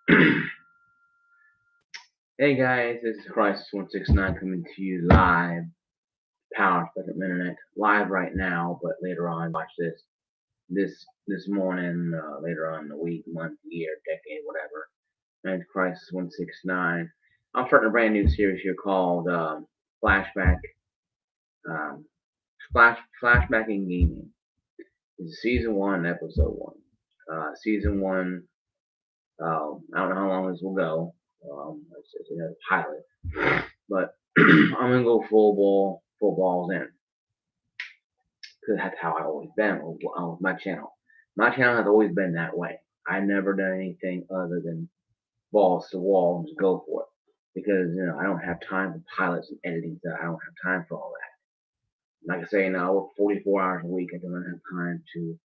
Hey guys, this is S1.E1 coming to you live, powered by the internet, live right now, but later on, watch this morning, later on in the week, month, year, decade, whatever. And S1.E1. I'm starting a brand new series here called Flashback, um, Flashback in Gaming. This is season 1, episode 1. Season 1, I don't know how long this will go. It's a pilot. But I'm gonna go full balls in, because that's how I've always been with my channel. My channel has always been that way. I've never done anything other than balls to wall and just go for it, because I don't have time for pilots and editing stuff. I don't have time for all that. Like I say, I work 44 hours a week. I don't have time to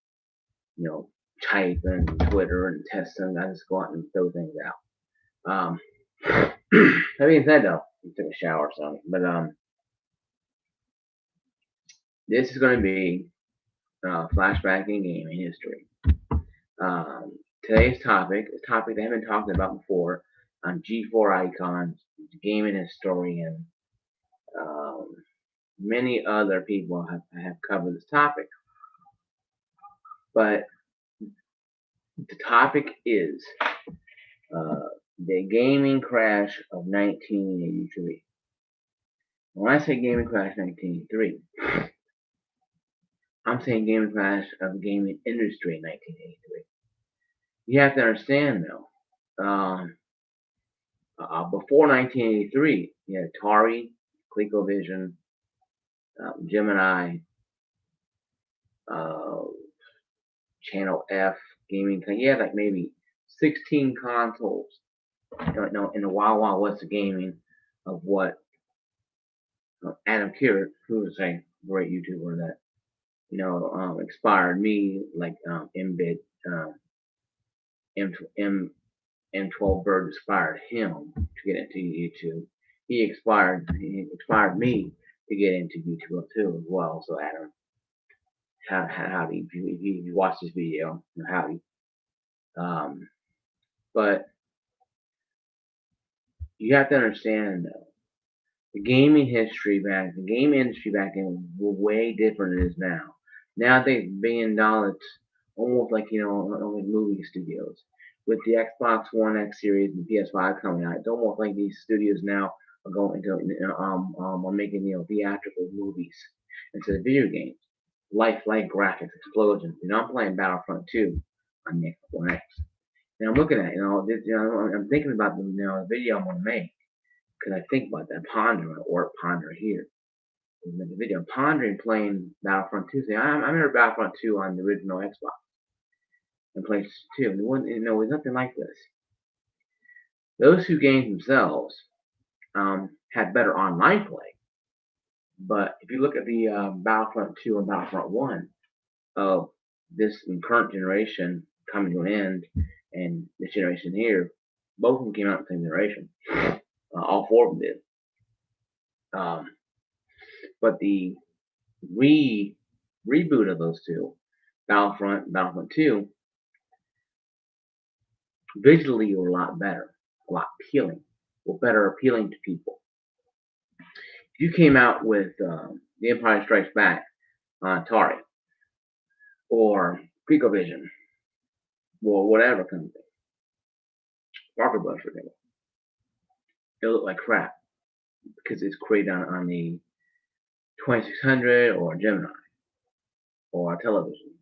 type and Twitter and test things. I just go out and throw things out. That being said, though, I took a shower or something, but this is going to be flashback in gaming history. Today's topic is a topic that I haven't talked about before on G4 Icons, gaming historian. Many other people have covered this topic, but the topic is the gaming crash of 1983. When I say gaming crash 1983, I'm saying gaming crash of the gaming industry in 1983. You have to understand, though, before 1983, you had Atari, ColecoVision, Gemini, Channel F, gaming thing. You had like maybe 16 consoles in the Wild West of gaming, of what Adam Kirk, who was a great YouTuber that inspired me, like Mbit, M12 Bird inspired him to get into YouTube. He inspired me to get into YouTube too as well. So Adam, howdy, if you watch this video, howdy. But you have to understand, though, the gaming industry back then was way different than it is now. Nowadays, $1 billion, almost like like movie studios. With the Xbox One X series and PS5 coming out, it's almost like these studios now are going into are making theatrical movies instead of video games. Lifelike graphics, explosions. I'm playing Battlefront 2 on the Xbox One X, and I'm looking at I'm thinking about the video I'm gonna make, because I think about that, ponder here. Make a video, pondering playing Battlefront 2. See, I remember Battlefront 2 on the original Xbox and PlayStation 2. And it was nothing like this. Those two games themselves had better online play. But if you look at the Battlefront 2 and Battlefront 1 of this current generation coming to an end, and this generation here, both of them came out in the same generation. All four of them did. But the reboot of those two, Battlefront and Battlefront 2, visually were a lot better, a lot better appealing to people. If you came out with The Empire Strikes Back on Atari, or ColecoVision, or whatever kind of thing, Sparker Bus, for example, it looked like crap, because it's created on the 2600 or Gemini or television.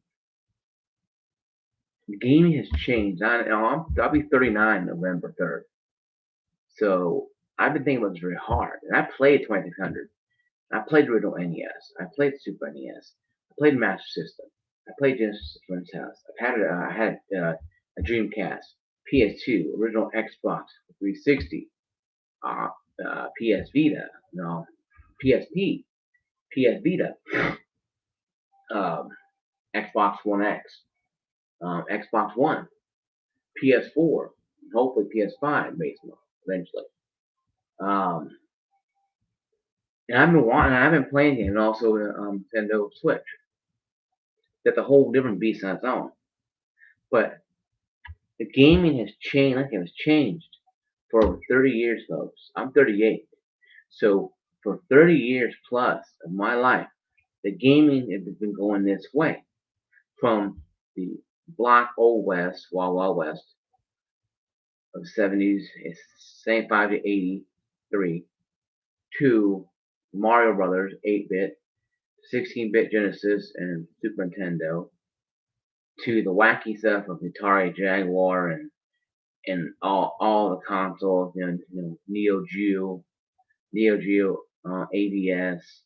The gaming has changed. I'll be 39 November 3rd. So I've been thinking about this very hard. And I played 2600. I played the original NES. I played Super NES. I played Master System. I played Genesis at friend's house. I had a Dreamcast, PS2, original Xbox 360, PS Vita, PSP, PS Vita, Xbox One X, Xbox One, PS4, hopefully PS5 eventually. And I've been playing games, and also Nintendo Switch. That's a whole different beast on its own. But The gaming has changed. Like it has changed for over 30 years, folks. I'm 38, so for 30 years plus of my life, the gaming has been going this way from the Black Old West, Wild West of the 70s, it's 75 to 83, to Mario Brothers 8-bit, 16-bit Genesis and Super Nintendo, to the wacky stuff of Atari Jaguar and all the consoles, Neo Geo, ABS,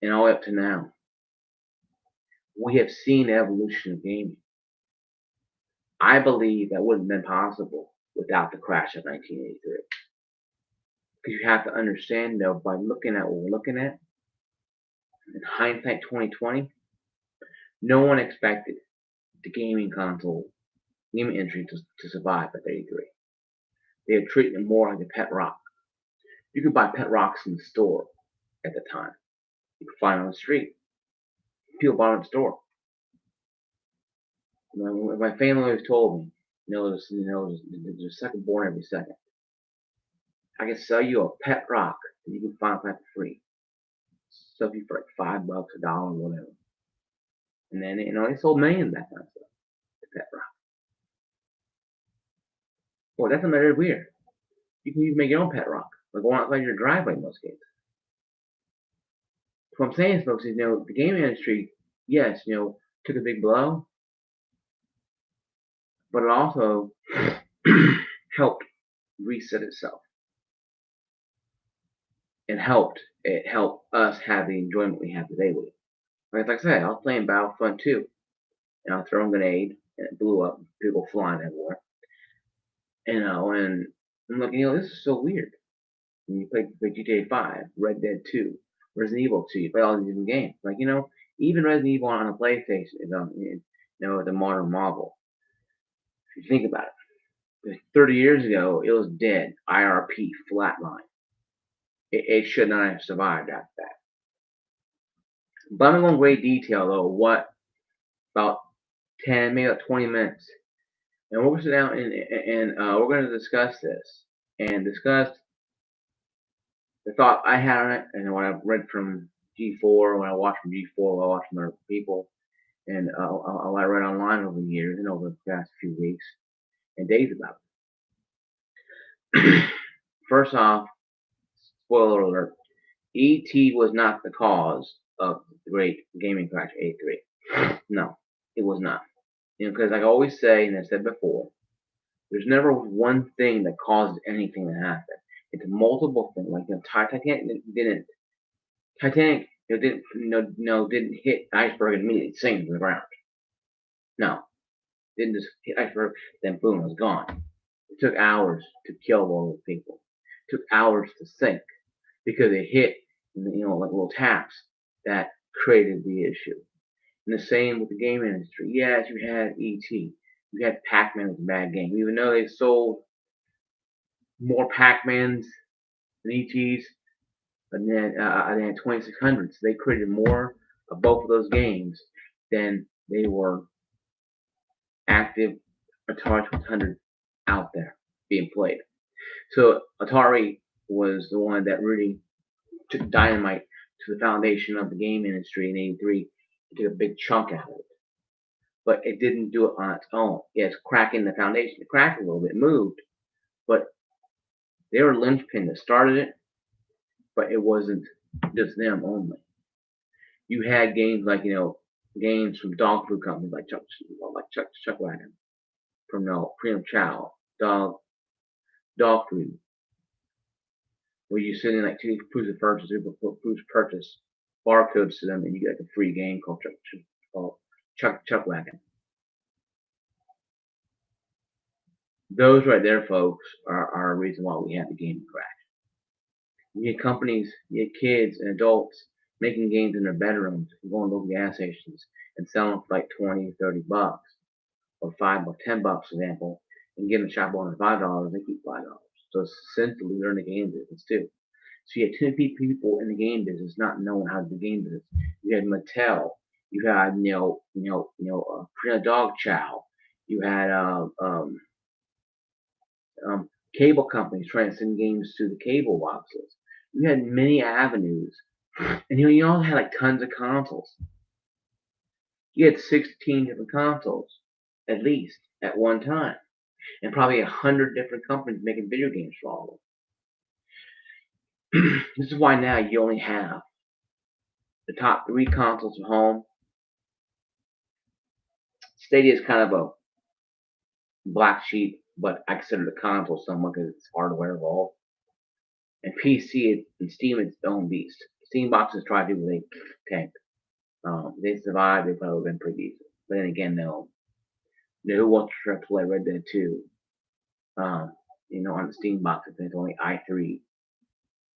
and all the way up to now. We have seen the evolution of gaming. I believe that wouldn't have been possible without the crash of 1983. Because you have to understand, though, by looking at what we're looking at, in hindsight 2020, no one expected the gaming industry to survive at 83. They had treated it more like a pet rock. You could buy pet rocks in the store at the time. You could find them on the street. People bought them in the store. My family always told me, there's a second born every second. I can sell you a pet rock that you can find for free. Sell you for like $5, $1, whatever. And then they sold millions of that kind of stuff. The pet rock. Well, that's not very weird. You can even make your own pet rock, like going outside your driveway in most cases. What I'm saying, folks, is the gaming industry, yes, took a big blow, but it also helped reset itself. It helped us have the enjoyment we have today with it. Like I said, I was playing Battlefront 2, and I was throwing a grenade, and it blew up, people flying everywhere. And I'm like, this is so weird. And you play GTA 5, Red Dead 2, Resident Evil 2, you play all these different games. Like, even Resident Evil on a PlayStation is the modern marvel. If you think about it, 30 years ago, it was dead, IRP, flatline. It should not have survived after that. But I'm going to go in great detail, though, about 10, maybe about 20 minutes. And we're going to sit down and we're going to discuss this. And discuss the thought I had on it, and what I've read from G4, when I watched from G4, what I watched from other people, and what I read online over the years and over the past few weeks and days about it. First off, spoiler alert, E.T. was not the cause of the great gaming crash of 83. No, it was not. Because like I always say, and I said before, there's never one thing that causes anything to happen. It's multiple things. Like Titanic didn't hit iceberg and immediately sink to the ground. No, didn't just hit iceberg, then boom, it was gone. It took hours to kill all those people. It took hours to sink because it hit, like little taps that created the issue. And the same with the game industry. Yes, you had E.T. You had Pac-Man was a bad game. Even though they sold more Pac-Mans than E.T.s, and then 2600s, they created more of both of those games than they were active Atari 2600 out there being played. So Atari was the one that really took dynamite to the foundation of the game industry in '83. It took a big chunk out of it. But it didn't do it on its own. Yes, cracking the foundation. It cracked a little bit, moved, but they were linchpin that started it, but it wasn't just them only. You had games like, games from dog food companies like Chuck Wagon, from Premium Chow, dog food, where you send in like 2 proofs of purchase, barcodes to them, and you get like a free game called Chuck Wagon. Those right there, folks, are a reason why we had the gaming crash. You had companies, you had kids and adults making games in their bedrooms, going to local gas stations and selling for like $20, $30, or $5 or $10, for example, and giving the shop owner $5, they keep $5. So essentially, they're in the game business too. So you had 10 people in the game business not knowing how to do game business. You had Mattel, you had Dog Chow, You had cable companies trying to send games to the cable boxes. You had many avenues, and you also had like tons of consoles. You had 16 different consoles, at least, at one time, and probably 100 different companies making video games for all of them. This is why now you only have the top 3 consoles at home. Stadia is kind of a black sheep, but I consider the console somewhat because it's hardware evolved. And PC and Steam is its own beast. Steam boxes tried to do what they tanked. They survived, they probably would have been pretty decent. But then again, no. Who wants to play Red Dead 2? On the Steam box, it's only i3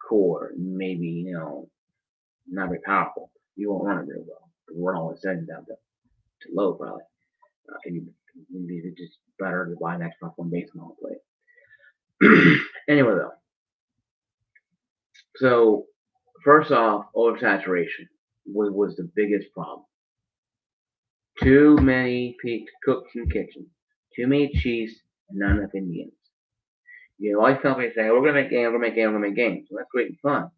core, maybe, not very powerful. You won't run it real well. We're all the settings down to low, probably. It's just better to buy an Xbox One base model play. Anyway, though. So, first off, oversaturation was the biggest problem. Too many cooks in the kitchen. Too many chiefs and not enough Indians. All these companies say, we're going to make games, we're going to make games, we're going to make games. Well, that's great and fun.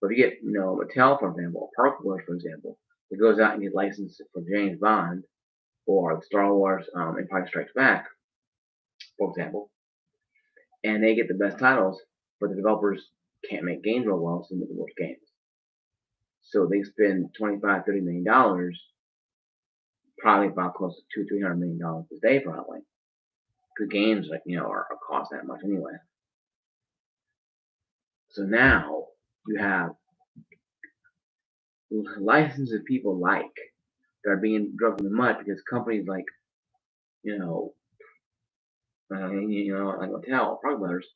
But if you get, Mattel, for example, or Park-Wars, for example, that goes out and gets licensed for James Bond or the Star Wars Empire Strikes Back, for example, and they get the best titles, but the developers can't make games real well, so they make the worst games. So they spend $25-30 million, probably about close to $200-300 million a day, probably. Because games, are cost that much anyway. So now you have licenses people like that are being drugged in the mud because companies like, like Mattel, Frog Brothers,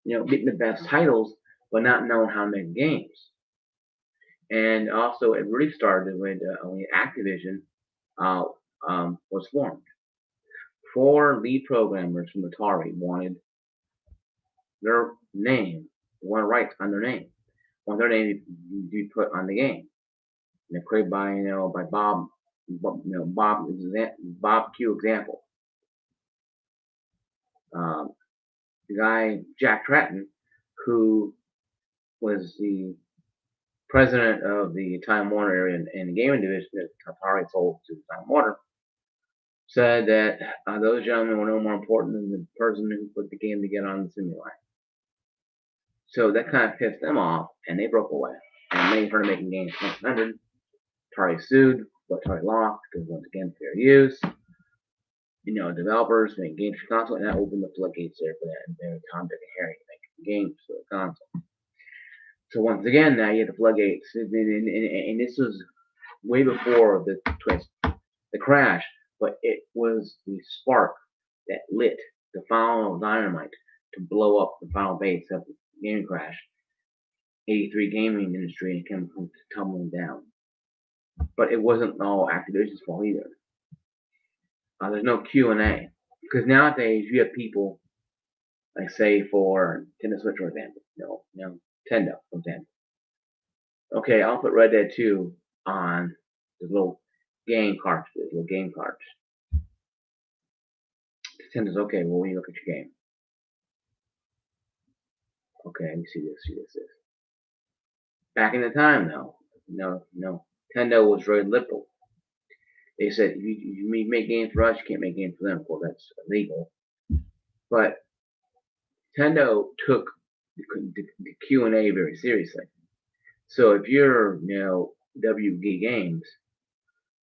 getting the best titles, but not knowing how to make games. And also, it really started when Activision was formed. 4 lead programmers from Atari wanted their name, wanted rights on their name, want their name to be put on the game. And they're created by Bob Q example. The guy Jack Tratton, who was the president of the Time Warner area and the gaming division that Atari sold to Time Warner, said that those gentlemen were no more important than the person who put the game together on the simulator. So that kind of pissed them off, and they broke away. And they started making games in 1900. Atari sued, but Atari lost because once again, fair use. Developers make games for console, and that opened the floodgates there for that. And then Tom, Dick, and Harry make games for the console. So once again, now you have the floodgates, and this was way before the twist, the crash, but it was the spark that lit the final dynamite to blow up the final base of the gaming crash. 83 gaming industry and came tumbling down. But it wasn't all Activision's fault either. There's no Q&A. Because nowadays you have people, like say for Nintendo Switch, for example. Nintendo, for example. Okay, I'll put Red Dead 2 on the little game cartridges, little game cards. Nintendo's okay, well, when you look at your game. Okay, let me see this. Back in the time, though, no, Nintendo was very liberal. They said, if you make games for us, you can't make games for them. Well, that's illegal. But Nintendo took the Q&A very seriously. So if you're, WG Games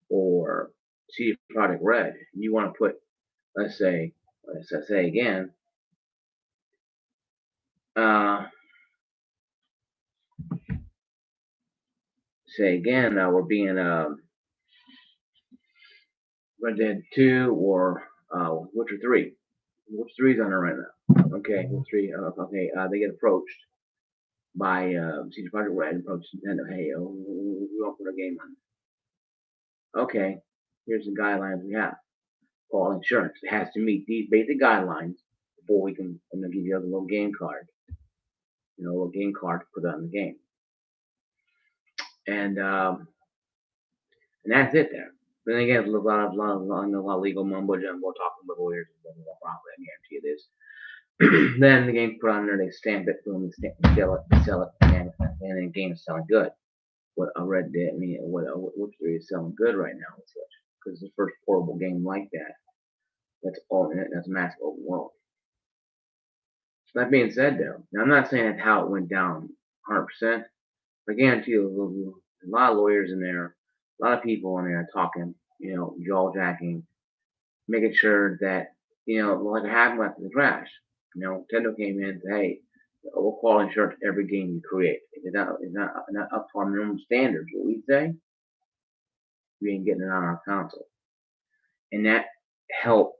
or CD Projekt Red, and you want to put, let's say again, we're being Red Dead 2 or Witcher 3. Witcher 3 is on there right now. Okay, Witcher 3. They get approached by CD Projekt Red, approached Nintendo. Hey, we want to put a game on. Okay, here's the guidelines we have. For insurance, it has to meet these basic guidelines before we can give you a little game card. A little game card to put on the game. And that's it there. Then again, a lot of legal mumbo jumbo talking with lawyers and blah, blah, blah, probably, I guarantee you this. Then the game's put on there, they stamp it, boom, they sell it, and then the game's selling good. What a Red Dead, I mean, what is selling good right now with Switch? Because it's the first portable game like that. That's a massive open world. So that being said, though, now I'm not saying that's how it went down 100%. I guarantee you, a lot of lawyers in there, a lot of people in there talking, jaw jacking, making sure that, like it happened after the crash. Nintendo came in and said, hey, we'll quality insurance every game you create. If it's not up to our minimum standards, what we say, we ain't getting it on our console. And that helped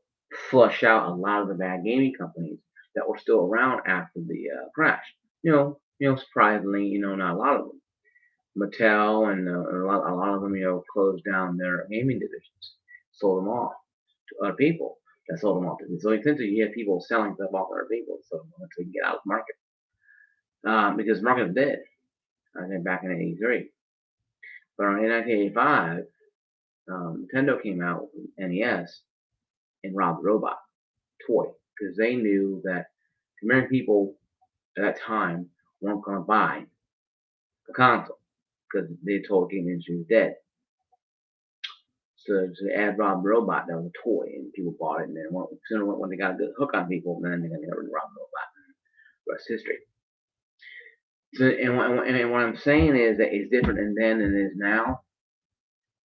flush out a lot of the bad gaming companies that were still around after the crash. Surprisingly, not a lot of them. Mattel and a lot of them, closed down their gaming divisions, sold them off to other people that sold them off. So essentially, you have people selling stuff off to other people, so they can get out of the market. Because the market is dead. I think back in '83, but in 1985, Nintendo came out with NES and Rob the Robot toy because they knew that the American people at that time weren't going to buy a console because they told the game industry was dead. So they add Rob the Robot, that was a toy, and people bought it. And then when they got a good hook on people, then they got rid of Rob the Robot. And the rest history. So, and what I'm saying is that it's different then than it is now.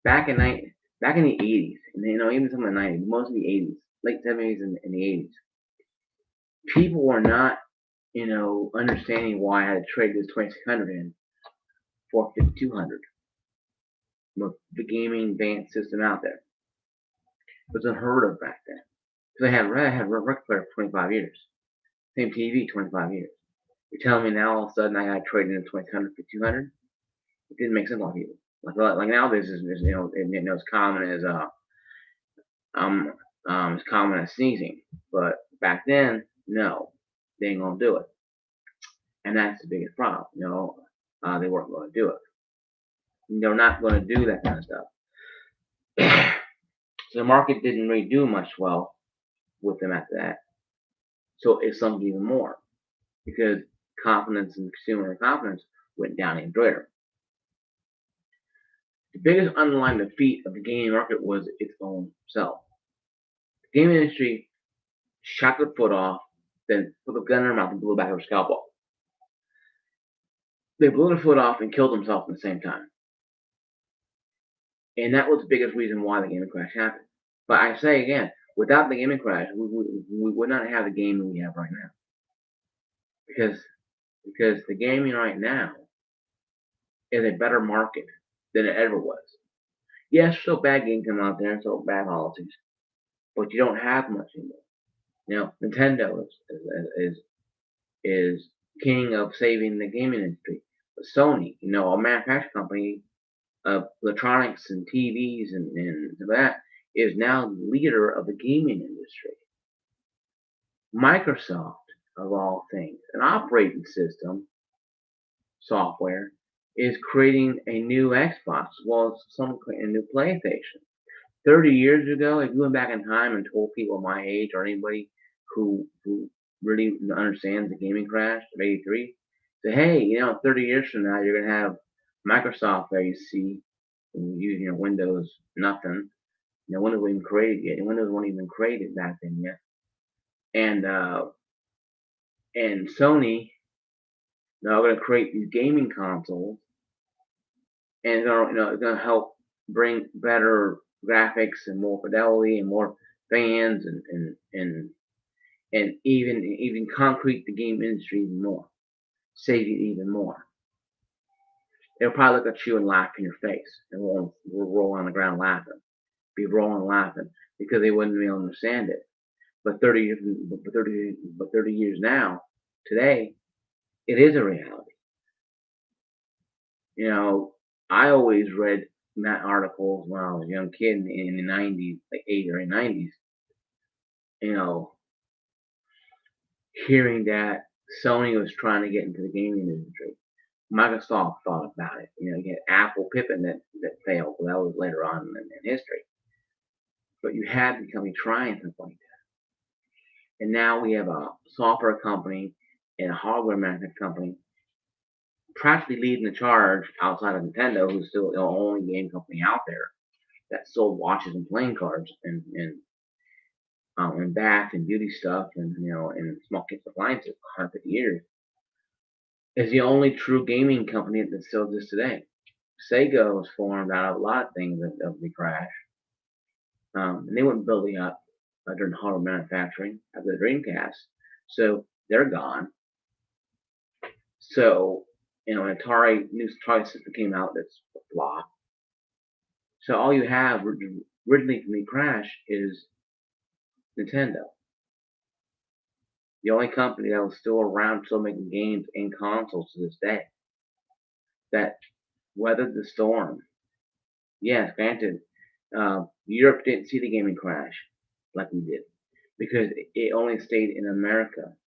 Back in the 80s, and even some of the 90s, most of the 80s, late 70s and the 80s, people were not, understanding why I had to trade this 2600 in for 5200. The gaming advanced system out there. It was unheard of back then. Because I had a record player for 25 years. Same TV, 25 years. You're telling me now all of a sudden I got to trade in a 2600 for 200? It didn't make sense to people. Like nowadays, it's common as common as sneezing. But back then, no, they ain't gonna do it, and that's the biggest problem. They weren't gonna do it. They're not gonna do that kind of stuff. So the market didn't really do much well with them after that. So it sunk even more because confidence and consumer confidence went down even greater. The biggest underlying defeat of the gaming market was its own self. The gaming industry shot their foot off, then put a gun in their mouth and blew back their scalp off. They blew their foot off and killed themselves at the same time. And that was the biggest reason why the gaming crash happened. But I say again, without the gaming crash, we would not have the gaming we have right now. Because the gaming right now is a better market than it ever was. Yes, so bad games come out there and so bad policies, but you don't have much anymore. Nintendo is king of saving the gaming industry. But Sony, a manufacturing company of electronics and TVs and that, is now the leader of the gaming industry. Microsoft, of all things, an operating system software, is creating a new Xbox as well as a new PlayStation. 30 years ago, if you went back in time and told people my age or anybody who really understands the gaming crash of '83, say, hey, 30 years from now, you're going to have Microsoft there, you see, using Windows, nothing. Windows wasn't even created yet. Windows wasn't even created back then yet. And Sony, now going to create these gaming consoles, and it's going to help bring better graphics and more fidelity and more fans and even concrete the game industry even more, save it even more. They'll probably look at you and laugh in your face, and we'll roll on the ground laughing, be rolling laughing because they wouldn't be able to understand it. But 30 years now, today, it is a reality. I always read articles when I was a young kid in the 90s, like 80s or 90s, hearing that Sony was trying to get into the gaming industry. Microsoft thought about it. You get Apple Pippin that failed. Well, that was later on in history. But you had the company trying something like that. And now we have a software company and a hardware management company practically leading the charge outside of Nintendo, who's still the only game company out there that sold watches and playing cards and bath and beauty stuff and small kids appliances for 150 years. Is the only true gaming company that still exists today. Sega was formed out of a lot of things of the crash. And they went building up during hardware manufacturing after the Dreamcast. So they're gone. So, new Atari system came out that's a flop. So all you have originally from the crash is Nintendo. The only company that was still around, still making games and consoles to this day, that weathered the storm. Yes, granted, Europe didn't see the gaming crash like we did because it only stayed in America.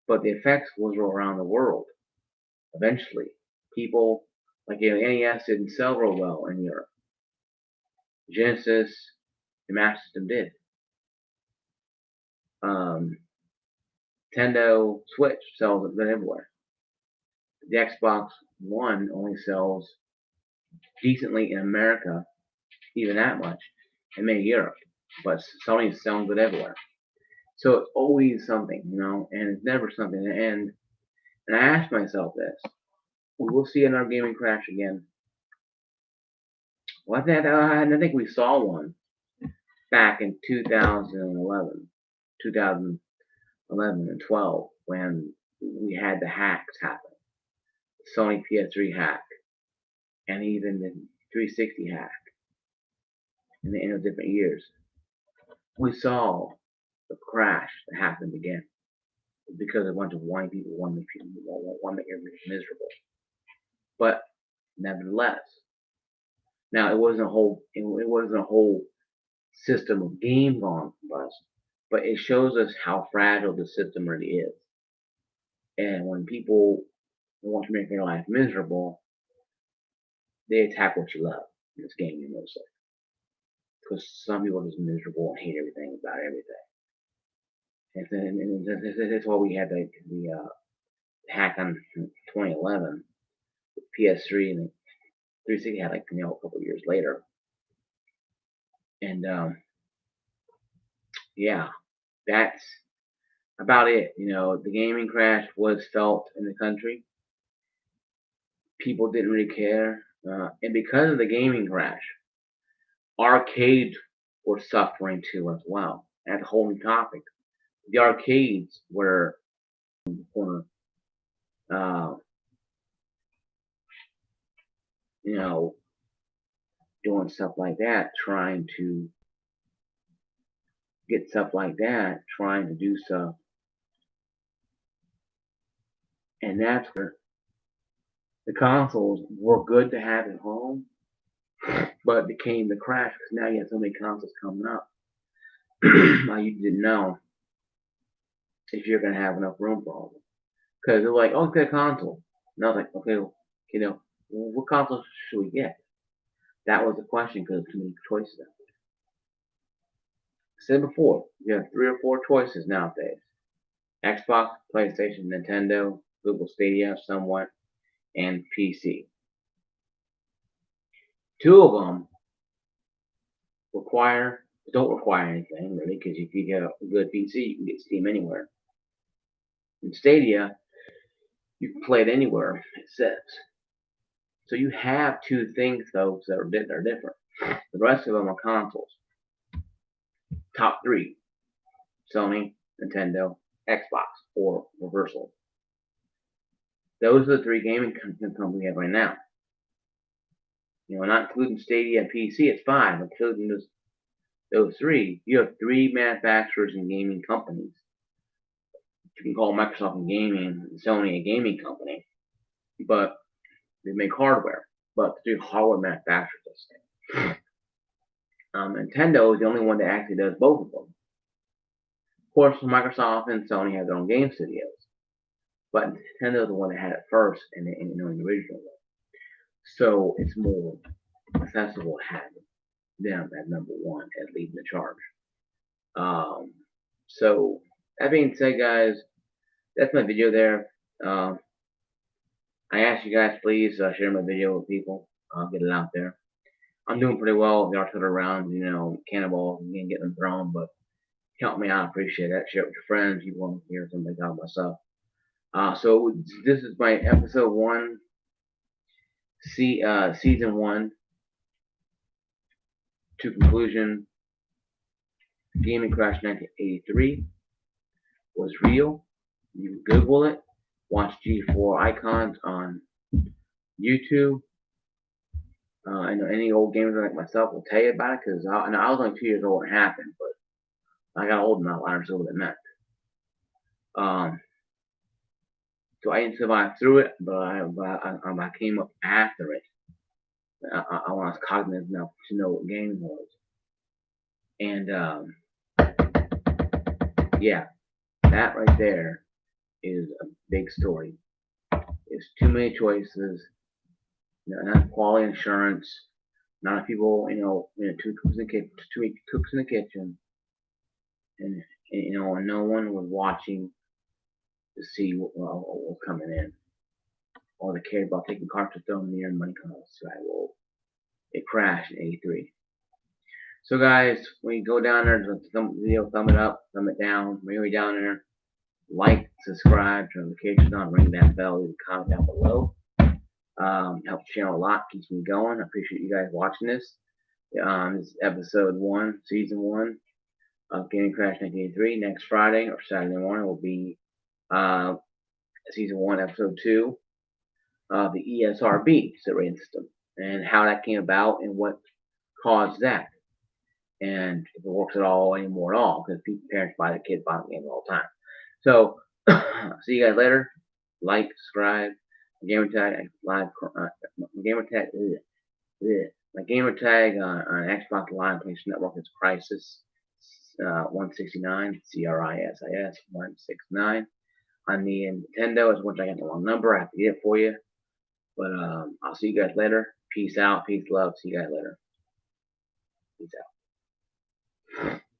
But the effects was around the world. Eventually, people like NES didn't sell real well in Europe. Genesis, the Master System did. Nintendo Switch sells it everywhere. The Xbox One only sells decently in America, even that much, and maybe Europe. But Sony's selling it everywhere. So it's always something, and it's never something to end. And I asked myself this: we will see another gaming crash again. Well, I think we saw one back in 2011 and 12 when we had the hacks happen. The Sony PS3 hack and even the 360 hack in the different years. We saw the crash that happened again because a bunch of whiny people want to make everything miserable. But nevertheless, now it wasn't a whole system of games on bust, but it shows us how fragile the system really is. And when people want to make their life miserable, they attack what you love. In this game, mostly. Because some people are just miserable and hate everything about everything. And that's why we had the hack on 2011, the PS3 and the 360 had a couple of years later. And yeah, that's about it. The gaming crash was felt in the country. People didn't really care. And because of the gaming crash, arcades were suffering too as well. That's a whole new topic. The arcades were in the corner, doing stuff like that, trying to get stuff like that, trying to do stuff. And that's where the consoles were good to have at home, but became the crash because now you have so many consoles coming up. You didn't know if you're going to have enough room for all of them. Because they're like, oh, get a console. And I was like, okay, what console should we get? That was the question because too many choices out there. I said before, you have 3 or 4 choices nowadays. Xbox, PlayStation, Nintendo, Google Stadia, somewhat, and PC. 2 of them don't require anything really, because if you get a good PC, you can get Steam anywhere. In Stadia, you can play it anywhere, it says. So you have 2 things, though, that are different. The rest of them are consoles. Top 3: Sony, Nintendo, Xbox, or reversal. Those are the 3 gaming companies we have right now. Not including Stadia and PC, it's 5. Including those 3, you have 3 manufacturers and gaming companies. You can call Microsoft a gaming and Sony a gaming company, but they make hardware. But the 3 hardware manufacturers, let's say. Nintendo is the only one that actually does both of them. Of course, Microsoft and Sony have their own game studios. but Nintendo's the one that had it first, and in the original one. So it's more accessible to have them at number one at leading the charge. So that being said, guys, that's my video there. I ask you guys, please share my video with people. Get it out there. I'm doing pretty well with the arcade around, cannonballs and getting them thrown, but help me out. I appreciate that. Share it with your friends. You want to hear something about myself. So this is my episode 1, season 1 to conclusion. Gaming Crash 1983 was real. You can Google it. Watch G4 icons on YouTube. I know any old gamer like myself will tell you about it because I was only 2 years old when it happened, but I got old enough. I understood what it meant. So I didn't survive through it, but I came up after it. I was cognitive enough to know what gaming was. And yeah, that right there is a big story. There's too many choices, not quality insurance, not enough people, too many cooks in the kitchen, and no one was watching to see what was coming in. All they cared about taking cartridge throwing the air and money comes. Right? Well, it crashed in '83. So guys, when you go down there, thumb it up, thumb it down, when you're down there, like, subscribe, turn notifications on, ring that bell, leave a comment down below. Helps the channel a lot, keeps me going. I appreciate you guys watching this. This is episode 1, season 1 of Gaming Crash 1983. Next Friday or Saturday morning will be season 1, episode 2 of the ESRB set rating system and how that came about and what caused that. And if it works at all anymore at all, because parents buy their kids buying games all the time. So, see you guys later. Like, subscribe. My gamer tag on Xbox Live PlayStation Network is Crisis 169, CRISIS 169. On the Nintendo, it's once I get the wrong number, I have to get it for you. But I'll see you guys later. Peace out, peace, love. See you guys later. Peace out.